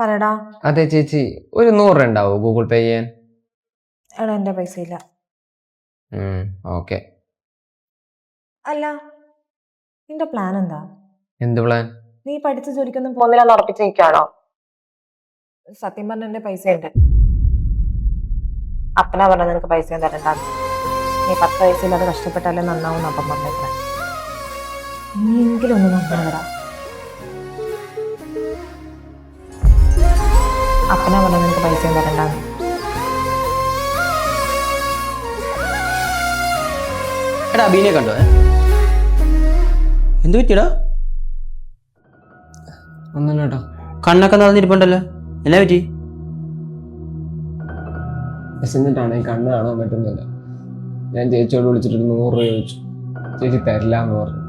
പറയടാ. അതെ ചേച്ചി, ഒരു 100 ഉണ്ടാവോ ഗൂഗിൾ പേ ചെയ്യാൻ? എടാ എന്റെ പൈസ ഇല്ല. ഓക്കെ. അല്ല, നിന്റെ പ്ലാൻ എന്താ? എന്ത് പ്ലാൻ? നീ പഠിച്ച ജോലിക്കൊന്നും പോകുന്നില്ലെന്ന് ഉറപ്പിച്ചിരിക്കുകയാണോ? സത്യം പറഞ്ഞ എന്റെ പൈസ ഉണ്ട്. അപ്പനാ പറഞ്ഞ നിനക്ക് പൈസ തരണ്ട. നീ 10 വയസ്സില്ലാതെ കഷ്ടപ്പെട്ടാലേ നന്നാവും അപ്പം പറഞ്ഞേക്കണേ. ഇനിയെങ്കിലും ഒന്ന് നന്നാവടാ. അപ്പനാ പറഞ്ഞ നിനക്ക് പൈസ തരണ്ട. എടാ അബീനെ കണ്ടോ? എന്ത് പറ്റിയടാ? ഒന്നുമില്ല കേട്ടോ. കണ്ണൊക്കെ നടന്നിരിപ്പുണ്ടല്ലോ, എന്നാ പറ്റി? വിശന്നിട്ടാണ്, ഈ കണ്ണ് കാണാൻ പറ്റുന്നില്ല. ഞാൻ ചേച്ചിയോട് വിളിച്ചിട്ട് 100 രൂപ ചോദിച്ചു. ചേച്ചി തരില്ല എന്ന് പറഞ്ഞു.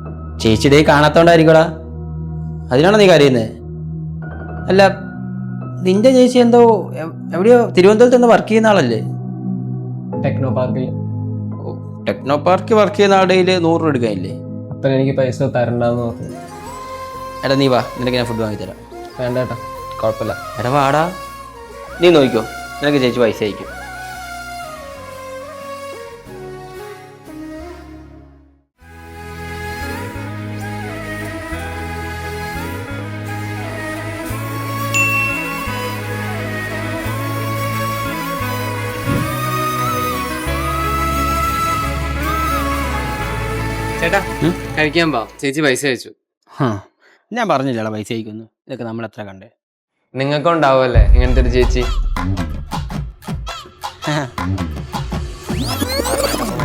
ചേച്ചി ഡേ കാണാത്തോണ്ടായിരിക്കടാ, അതിനാണോ നീ കരയുന്നത്? അല്ല, നിന്റെ ചേച്ചി എന്തോ എവിടെയോ തിരുവനന്തപുരത്ത് എന്തോ വർക്ക് ചെയ്യുന്ന ആളല്ലേ? ടെക്നോ പാർക്കിൽ. ടെക്നോ പാർക്ക് വർക്ക് ചെയ്യുന്ന ആളുടെ 100 രൂപ എടുക്കാനില്ലേ? അപ്പം എനിക്ക് പൈസ തരണ്ടെന്ന് പറഞ്ഞു. എടാ നീ വാ, നിനക്ക് ഞാൻ ഫുഡ് വാങ്ങിത്തരാം. വേണ്ട ഏട്ടാ, കുഴപ്പമില്ല. എടാ വാടാ, നീ നോക്കിക്കോ, നിനക്ക് ചേച്ചി പൈസ അയക്കും. ചേട്ടാ കഴിക്കാൻ പാ, ചേച്ചി പൈസ അയച്ചു. ഞാൻ പറഞ്ഞില്ലടാ പൈസ അയക്കുന്നു. ഇതൊക്കെ നമ്മൾ എത്ര കണ്ടേ. നിങ്ങൾക്ക് ഉണ്ടാവുമല്ലേ ഇങ്ങനത്തെ ഒരു ചേച്ചി?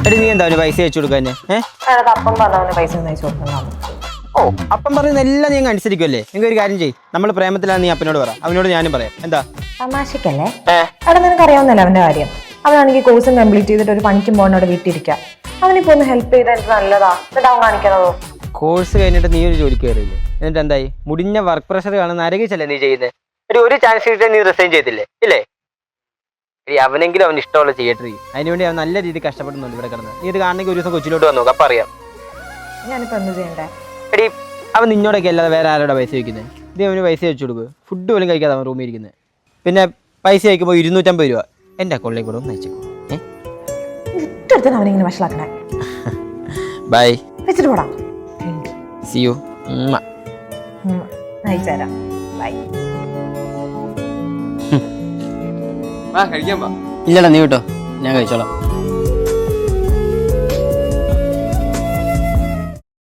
എടി നീ എന്താ പൈസ അയച്ചു കൊടുക്കാൻ? അപ്പം പറഞ്ഞവന് പൈസ അയച്ചു കൊടുക്കണം. ഓ, അപ്പം പറയുന്ന എല്ലാം നീ അനുസരിക്കുമല്ലേ? നിങ്ങൾ ഒരു കാര്യം ചെയ്യ്, നമ്മൾ പ്രേമത്തിലാണ്, നീ അപ്പനോട് പറ, അവനോട് ഞാനും പറയാം. എന്താ തമാശക്കല്ലേ? എടാ നിനക്ക് അറിയാവുന്നല്ലേ അവന്റെ കാര്യം? അവനാണെങ്കിൽ കോഴ്സും കംപ്ലീറ്റ് ചെയ്തിട്ട് ഒരു പണിക്കും പോകണം, അവിടെ വീട്ടിരിക്കാം. അവനിപ്പോ ഒന്ന് ഹെൽപ്പ് ചെയ്താൽ എനിക്ക് നല്ലതാ. എന്നിട്ട് അവൻ കാണിക്കണതോ? കോഴ്സ് കഴിഞ്ഞിട്ട് നീ ഒരു ജോലിക്ക് കയറിയില്ലേ? എന്നിട്ട് എന്തായി? മുടിഞ്ഞ വർക്ക് പ്രഷർ കാണുന്ന നരകിച്ചല്ലേ നീ ചെയ്യുന്നത്? ഒരു ചാൻസ് കിട്ടാൻ നീ റിസൈൻ ചെയ്തില്ലേ? ഇല്ലേ? അവനെങ്കിലും അവന് ഇഷ്ടമുള്ള ചെയ്യട്ടെ. അതിനുവേണ്ടി അവൻ നല്ല രീതിയിൽ കഷ്ടപ്പെടുന്നുണ്ട് ഇവിടെ കിടന്ന്. നീ ഇത് കാണണമെങ്കിൽ ഒരു ദിവസം കൊച്ചിലോട്ട് വന്നു നോക്കാം, അപ്പം അറിയാം. ഞാനിപ്പോ എന്ത് ചെയ്യണ്ടേ? എടി, അവൻ നിന്നോടൊക്കെ അല്ലാതെ വേറെ ആരോടാ പൈസ വയ്ക്കുന്നത്? നീ അവന് പൈസ വെച്ചു കൊടുക്കുക. ഫുഡ് പോലും കഴിക്കാതെ അവൻ റൂമിൽ ഇരിക്കുന്നത്. പിന്നെ പൈസ അയക്കുമ്പോൾ 250 രൂപ എൻ്റെ അക്കൗണ്ടിലേക്ക് കൂടെ ഒന്ന് അയച്ചേക്കോ. അവനിങ്ങനെ വഷളാക്കണേ. ബൈ, വെച്ചിട്ട് പോടാ. See you. അയച്ചുതരാം. ബൈ. വാ കഴിക്കാൻ പാ. ഇല്ലടാ, നീ കേട്ടോ, ഞാൻ കഴിച്ചോളാം.